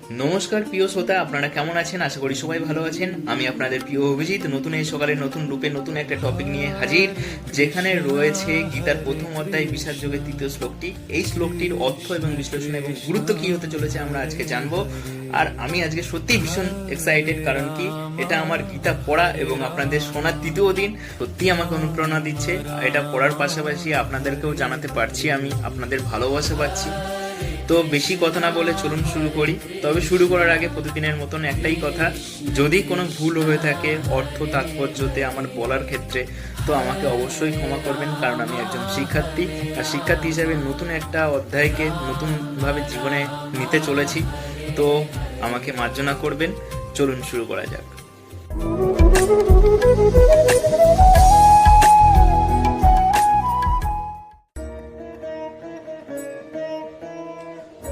নমস্কার প্রিয় শ্রোতা, আপনারা কেমন আছেন? আশা করি সবাই ভালো আছেন। আমি আপনাদের প্রিয় অভিজিৎ নতুন এই সকালে নতুন রূপে নতুন একটা টপিক নিয়ে হাজির, যেখানে রয়েছে গীতার প্রথম অধ্যায় বিষাদ যোগের তৃতীয় শ্লোকটি। এই শ্লোকটির অর্থ এবং বিশ্লেষণ এবং গুরুত্ব কি হতে চলেছে আমরা আজকে জানবো। আর আমি আজকে সত্যি ভীষণ এক্সাইটেড, কারণ কি এটা আমার গীতা পড়া এবং আপনাদের শোনার তৃতীয় দিন। সত্যি আমাকে অনুপ্রেরণা দিচ্ছে। এটা পড়ার পাশাপাশি আপনাদেরকেও জানাতে পারছি আমি আপনাদের ভালোবাসা পাচ্ছি। তো বেশি কথা না বলে চলুন শুরু করি। তবে শুরু করার আগে প্রতিদিনের মতন একটাই কথা, যদি কোনো ভুল হয়ে থাকে অর্থ তাৎপর্যতে আমার বলার ক্ষেত্রে, তো আমাকে অবশ্যই ক্ষমা করবেন, কারণ আমি একজন শিক্ষার্থী। আর শিক্ষার্থী হিসেবে নতুন একটা অধ্যায়কে নতুনভাবে জীবনে নিতে চলেছি, তো আমাকে মার্জনা করবেন। চলুন শুরু করা যাক।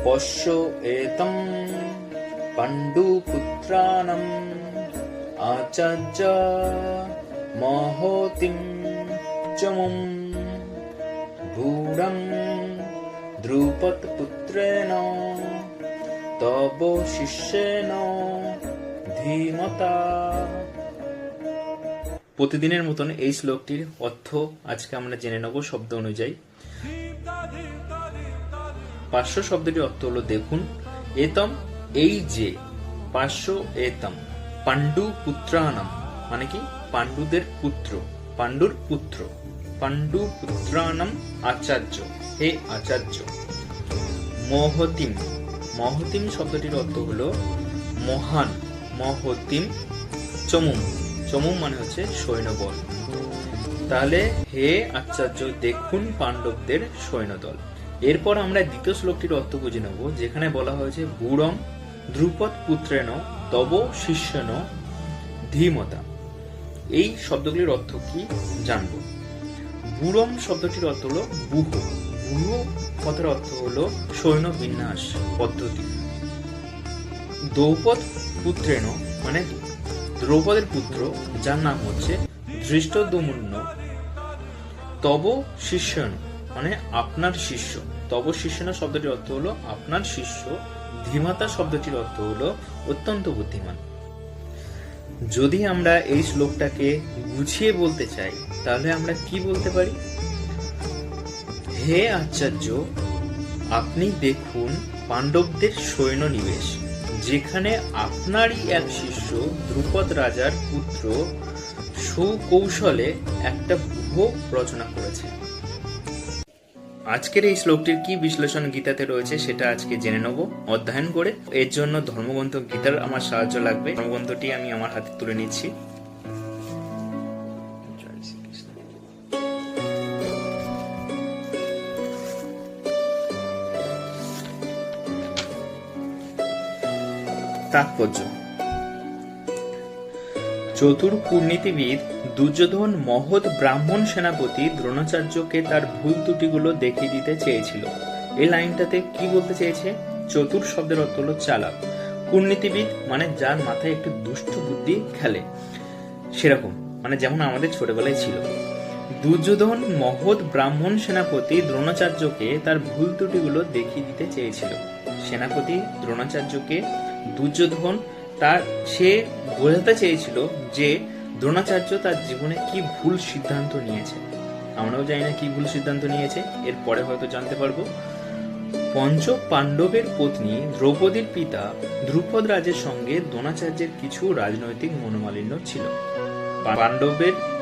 পশ্য এতম পাণ্ডুপুত্রাণম আচার্য মহোতিম চমুম ভূরং দ্রুপদপুত্রেণ তব শিষ্যেন ধীমতা। প্রতিদিনের মতন এই শ্লোকটির অর্থ আজকে আমরা জেনে নেব শব্দ অনুযায়ী। পার্শ্ব শব্দটির অর্থ হলো দেখুন, এতম এই যে, পার্শ্ব এতম পাণ্ডু পুত্রাণম মানে কি পাণ্ডুদের পুত্র, পাণ্ডুর পুত্র, পাণ্ডু পুত্রাণম আচার্য হে আচার্য। মহতিম, মহতিম শব্দটির অর্থ হলো মহান, মহতিম। চমুম, চমুম মানে হচ্ছে সৈন্যবল। তাহলে হে আচার্য দেখুন পাণ্ডবদের সৈন্যদল। এরপর আমরা দ্বিতীয় শ্লোকটির অর্থ বুঝে নেব, যেখানে বলা হয়েছে ভূরম দ্রুপদ পুত্রেণ তব শিষ্যেন ধীমতা। এই শব্দগুলির অর্থ কি জানব। ভূরম শব্দটির অর্থ হলো বুহ, বুহ কথার অর্থ হলো সৈন্য বিন্যাস পদ্ধতি। দ্রৌপদ পুত্রেণ মানে দ্রৌপদের পুত্র, যার নাম হচ্ছে ধৃষ্টদ্যুম্ন। তব শিষ্যেন মানে আপনার শিষ্য, তব শিষ্যেন শব্দটির অর্থ হলো আপনার শিষ্য। ধীমতা শব্দটির অর্থ হলো অত্যন্ত বুদ্ধিমান। যদি আমরা এই শ্লোকটাকে গুছিয়ে বলতে চাই, তাহলে আমরা কি বলতে পারি? হে আচার্য, আপনি দেখুন পাণ্ডবদের সৈন্য নিবেশ, যেখানে আপনারই এক শিষ্য দ্রুপদ রাজার পুত্র সুকৌশলে একটা ব্যূহ রচনা করেছে। আজকের এই শ্লোকটির কি বিশ্লেষণ গীতাতে রয়েছে সেটা আজকে জেনে নেব অধ্যয়ন করে। এর জন্য ধর্মগ্রন্থ গীতার আমার সাহায্য লাগবে। ধর্মগ্রন্থটি আমি আমার হাতে তুলে নিচ্ছি। তাৎপর্য: চতুর কূটনীতিবিদ দুর্যোধন মহৎ ব্রাহ্মণ সেনাপতি দ্রোণাচার্যকে তার ভুল ত্রুটিগুলো দেখিয়ে দিতে চেয়েছিল। এই লাইনটাতে কি বলতে চেয়েছে? চতুর শব্দের অর্থ হলো চালাক, কূটনীতিবিদ মানে যার মাথায় একটু দুষ্ট বুদ্ধি খেলে, সেরকম মানে যেমন আমাদের ছোটবেলায় ছিল। দুর্যোধন মহৎ ব্রাহ্মণ সেনাপতি দ্রোণাচার্যকে তার ভুল ত্রুটিগুলো দেখিয়ে দিতে চেয়েছিল। সেনাপতি দ্রোণাচার্যকে দুর্যোধন সে বোঝাতে চেয়েছিল যে দ্রোণাচার্য তার জীবনে কি ভুল সিদ্ধান্ত নিয়েছে। আমরাও জানি না কি ভুল সিদ্ধান্ত নিয়েছে, এর পরে হয়তো জানতে পারবো। পঞ্চ পাণ্ডবের পত্নী দ্রৌপদীর পিতা দ্রুপদ রাজের সঙ্গে দ্রোণাচার্যের কিছু রাজনৈতিক মনোমালিন্য ছিল।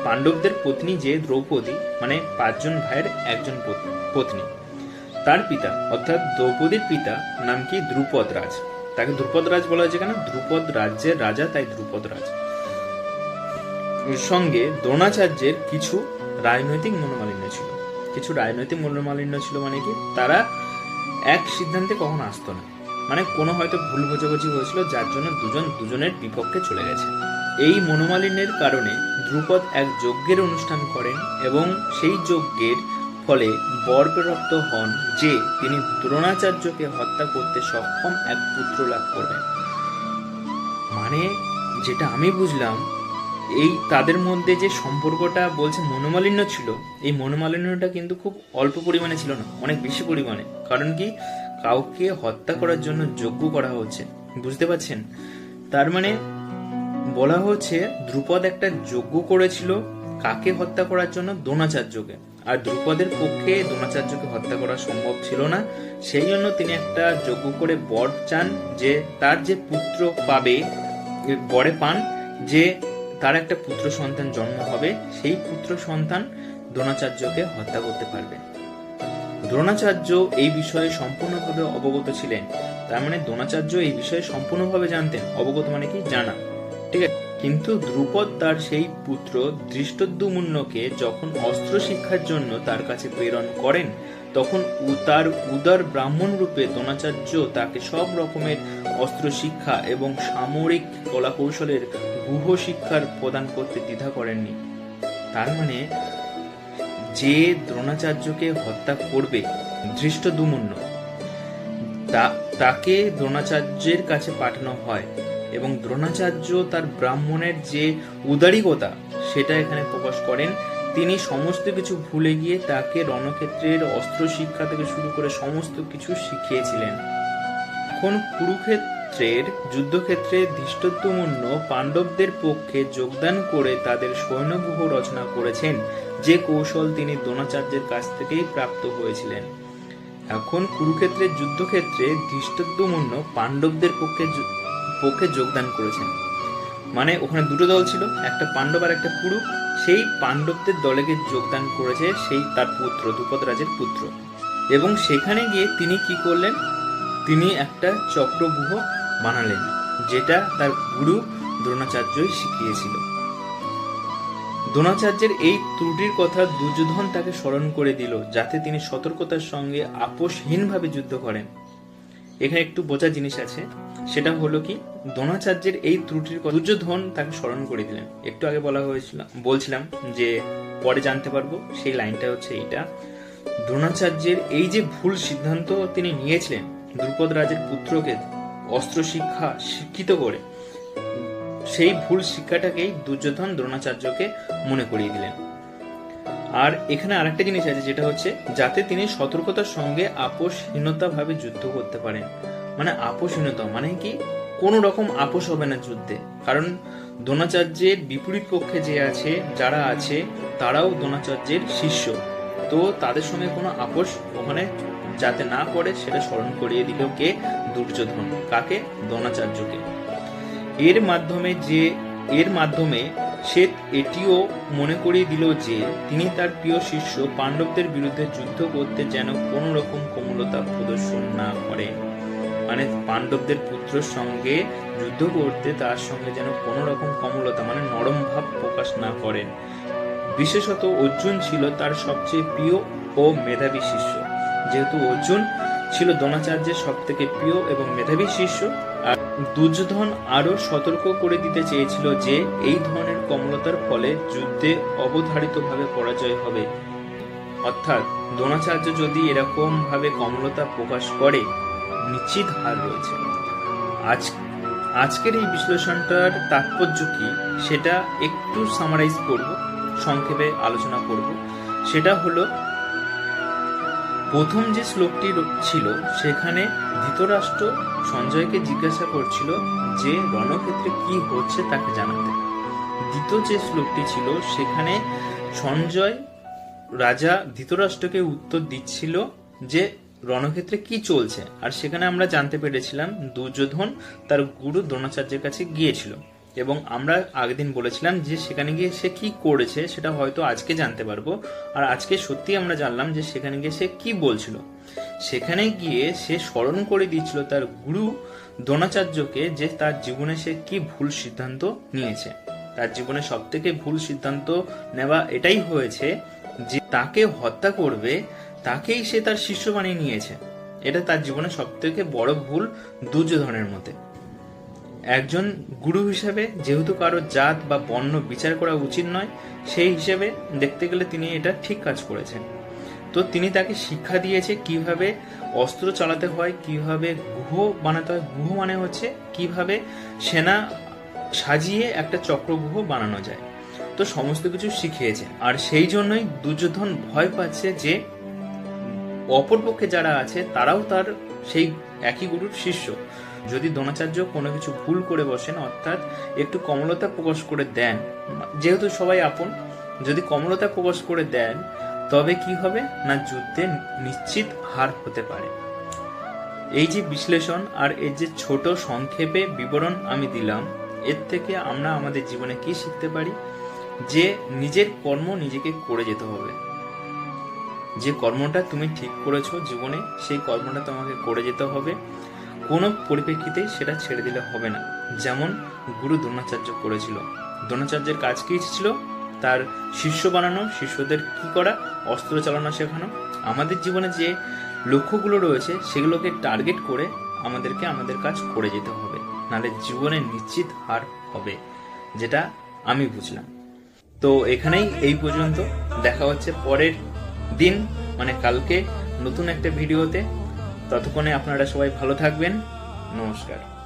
পাণ্ডবদের পত্নী যে দ্রৌপদী মানে 5 জন ভাইয়ের একজন পত্নী, তার পিতা অর্থাৎ দ্রৌপদীর পিতা নাম কি দ্রুপদ রাজ। তাকে দ্রুপদ রাজ বলা হয়েছে কেন? দ্রুপদ রাজ্যের রাজা, তাই দ্রুপদ রাজ। এর সঙ্গে দ্রোণাচার্যের কিছু রাজনৈতিক মনোমালিন্য ছিল। কিছু রাজনৈতিক মনোমালিন্য ছিল মানে কি, তারা এক সিদ্ধান্তে কখনো আসতো না, মানে কোনো হয়তো ভুল বোঝাবুঝি হয়েছিল, যার জন্য দুজনের বিপক্ষে চলে গেছে। এই মনোমালিন্যের কারণে দ্রুপদ এক যজ্ঞের অনুষ্ঠান করেন এবং সেই যজ্ঞের ফলে বরপ্রাপ্ত হন যে তিনি দ্রোণাচার্যকে হত্যা করতে সক্ষম এক পুত্র লাভ করবেন। মানে যেটা আমি বুঝলাম, এই তাদের মধ্যে যে সম্পর্কটা বলছে মনোমালিন্য ছিল, এই মনোমালিন্যটা কিন্তু খুব অল্প পরিমাণে ছিল না, অনেক বেশি পরিমাণে। কারণ কি, কাউকে হত্যা করার জন্য যজ্ঞ করা হচ্ছে, বুঝতে পারছেন? তার মানে বলা হচ্ছে দ্রুপদ একটা যজ্ঞ করেছিল কাকে হত্যা করার জন্য? দ্রোণাচার্যকে। আর দ্রুপদের পক্ষে দ্রোণাচার্যকে হত্যা করা সম্ভব ছিল না, সেই জন্য তিনি একটা যজ্ঞ করে বর চান যে তার যে পুত্র পাবে, বরে পান যে তার একটা পুত্র সন্তান জন্ম হবে, সেই পুত্র সন্তান দ্রোণাচার্যকে হত্যা করতে পারবে। দ্রোণাচার্য এই বিষয়ে সম্পূর্ণভাবে অবগত ছিলেন। তার মানে দ্রোণাচার্য এই বিষয়ে সম্পূর্ণভাবে জানতেন। অবগত মানে কি? জানা, ঠিক আছে। কিন্তু দ্রুপদ তার সেই পুত্র ধৃষ্টদ্যুম্নকে যখন অস্ত্র শিক্ষার জন্য তার কাছে প্রেরণ করেন, তখন তার উদার ব্রাহ্মণ রূপে দ্রোণাচার্য তাকে সব রকমের অস্ত্র শিক্ষা এবং সামরিক কলাকৌশলের গুহ শিক্ষার প্রদান করতে দ্বিধা করেননি। তার মানে যে দ্রোণাচার্যকে হত্যা করবে ধৃষ্টদ্যুম্ন, তাকে দ্রোণাচার্যের কাছে পাঠানো হয় এবং দ্রোণাচার্য তার ব্রাহ্মণের যে উদারিকতা সেটা এখানে প্রকাশ করেন। তিনি সমস্ত কিছু ভুলে গিয়ে তাকে রণক্ষেত্রের অস্ত্র শিক্ষা থেকে শুরু করে সমস্ত কিছু শিখিয়েছিলেন। এখন কুরুক্ষেত্রের যুদ্ধক্ষেত্রে ধৃষ্টদ্যুম্ন পাণ্ডবদের পক্ষে যোগদান করে তাদের সৈন্যব্যূহ রচনা করেছেন, যে কৌশল তিনি দ্রোণাচার্যের কাছ থেকেই প্রাপ্ত হয়েছিলেন। এখন কুরুক্ষেত্রের যুদ্ধক্ষেত্রে ধৃষ্টদ্যুম্ন পাণ্ডবদের পক্ষে যোগদান করেছেন। মানে ওখানে দুটো দল ছিল, একটা পাণ্ডব আর একটা কুরু। সেই পাণ্ডবদের দলে গিয়ে যোগদান করেছে সেই তার পুত্র দ্রুপদ রাজের পুত্র। এবং সেখানে গিয়ে তিনি কি করলেন? তিনি একটা চক্রব্যূহ বানালেন, যেটা তার গুরু দ্রোণাচার্যই শিখিয়েছিল। দ্রোণাচার্যের এই ত্রুটির কথা দুর্যোধন তাকে স্মরণ করে দিল, যাতে তিনি সতর্কতার সঙ্গে আপোষহীনভাবে যুদ্ধ করেন। এখানে একটু বোঝার জিনিস আছে, সেটা হলো কি, দ্রোণাচার্যের এই ত্রুটির কথা দুর্যোধন তাকে স্মরণ করে দিলেন। একটু আগে বলছিলাম যে পরে জানতে পারবো, সেই লাইনটা হচ্ছে এইটা। দ্রোণাচার্যের এই যে ভুল সিদ্ধান্ত তিনি নিয়েছিলেন দ্রুপদ রাজের পুত্রকে অস্ত্র শিক্ষা শিক্ষিত করে, সেই ভুল শিক্ষাটাকেই দুর্যোধন দ্রোণাচার্যকে মনে করিয়ে দিলেন। আর এখানে আরেকটা জিনিস আছে, যেটা হচ্ছে যাতে তিনি সতর্কতার সঙ্গে আপোষহীনতা ভাবে যুদ্ধ করতে পারেন। মানে আপোষহীনতা মানে কি? কোন রকম আপোষ হবে না যুদ্ধে, কারণ দ্রোণাচার্যের বিপরীত পক্ষে যে আছে, যারা আছে তারাও দ্রোণাচার্যের শিষ্য, তো তাদের সঙ্গে কোনো আপোষ ওখানে যাতে না করে সেটা স্মরণ করিয়ে দিল কে? দুর্যোধন। কাকে? দ্রোণাচার্যকে। এর মাধ্যমে সে এটিও মনে করিয়ে দিল যে তিনি তার প্রিয় শিষ্য পাণ্ডবদের বিরুদ্ধে যুদ্ধ করতে যেন কোন রকম কোমলতা প্রদর্শন না করেন। মানে পাণ্ডবদের পুত্রের সঙ্গে যুদ্ধ করতে তার সঙ্গে যেন কোন রকম কোমলতা মানে নরম ভাব প্রকাশ না করেন। বিশেষত অর্জুন ছিল তার সবচেয়ে প্রিয় ও মেধাবী শিষ্য। যেহেতু অর্জুন ছিল দ্রোণাচার্যের সব থেকে প্রিয় এবং মেধাবী শিষ্য, আর দুর্যোধন আরো সতর্ক করে দিতে চেয়েছিল যে এই ধরনের কোমলতার ফলে যুদ্ধে অবধারিতভাবে পরাজয় হবে। অর্থাৎ দ্রোণাচার্য যদি এরকম ভাবে কোমলতা প্রকাশ করে, নিশ্চিত হার রয়েছে। আজকের এই বিশ্লেষণটার তাৎপর্য কি সেটা একটু সামারাইজ করব, সংক্ষেপে আলোচনা করব। সেটা হলো, প্রথম যে শ্লোকটি ছিল সেখানে ধৃতরাষ্ট্র সঞ্জয়কে জিজ্ঞাসা করছিল যে রণক্ষেত্রে কি হচ্ছে তাকে জানাতে। দ্বিতীয় যে শ্লোকটি ছিল সেখানে সঞ্জয় রাজা ধৃতরাষ্ট্রকে উত্তর দিচ্ছিল যে রণক্ষেত্রে কি চলছে, আর সেখানে আমরা জানতে পেরেছিলাম দুর্যোধন তার গুরু দ্রোণাচার্যের কাছে গিয়েছিল, এবং আমরা আগের দিন বলেছিলাম যে সেখানে গিয়ে সে কি করেছে সেটা হয়তো আজকে জানতে পারবো। আর আজকে সত্যি আমরা জানলাম যে সেখানে গিয়ে সে কি বলছিল। সেখানে গিয়ে সে স্মরণ করে দিচ্ছিল তার গুরু দ্রোণাচার্যকে যে তার জীবনে সে কি ভুল সিদ্ধান্ত নিয়েছে। তার জীবনে সব থেকে ভুল সিদ্ধান্ত নেওয়া এটাই হয়েছে যে তাকে হত্যা করবে তাকেই সে তার শিষ্য বানিয়ে নিয়েছে। এটা তার জীবনে সব থেকে বড় ভুল দুর্যোধনের মতে। একজন গুরু হিসেবে যেহেতু কারো জাত বা বর্ণ বিচার করা উচিত নয়, সেই হিসেবে দেখতে গেলে তিনি এটা ঠিক কাজ করেছেন। তো তিনি তাকে শিক্ষা দিয়েছে কিভাবে অস্ত্র চালাতে হয়, কিভাবে গুহ বানাতে হয়। গুহ মানে হচ্ছে কিভাবে সেনা সাজিয়ে একটা চক্রগুহ বানানো যায়। তো সমস্ত কিছু শিখিয়েছে, আর সেই জন্যই দুর্যোধন ভয় পাচ্ছে যে অপরপক্ষে যারা আছে তারাও তার সেই একই গুরুর শিষ্য। যদি দ্রোণাচার্য কোনো কিছু ভুল করে বসেন, অর্থাৎ একটু কমলতা প্রকাশ করে দেন, যেহেতু সবাই আপন, যদি কমলতা প্রকাশ করে দেন তবে কি হবে না, যুদ্ধে নিশ্চিত হার হতে পারে। এই যে বিশ্লেষণ আর এর যে ছোট সংক্ষেপে বিবরণ আমি দিলাম, এর থেকে আমরা আমাদের জীবনে কি শিখতে পারি? যে নিজের কর্ম নিজেকে করে যেতে হবে। যে কর্মটা তুমি ঠিক করেছো জীবনে, সেই কর্মটা তোমাকে করে যেতে হবে। কোনো পরিপ্রেক্ষিতেই সেটা ছেড়ে দিলে হবে না। যেমন গুরু দ্রোণাচার্য করেছিল। দ্রোণাচার্যের কাজ কি ছিল? তার শিষ্য বানানো, শিষ্যদের কি করা, অস্ত্র চালানো শেখানো। আমাদের জীবনে যে লক্ষ্যগুলো রয়েছে সেগুলোকে টার্গেট করে আমাদেরকে আমাদের কাজ করে যেতে হবে, নাহলে জীবনে নিশ্চিত হার হবে, যেটা আমি বুঝলাম। তো এখানেই এই পর্যন্ত, দেখা হচ্ছে পরের দিন মানে কালকে নতুন একটা ভিডিওতে। ততক্ষণে আপনারা সবাই ভালো থাকবেন। নমস্কার।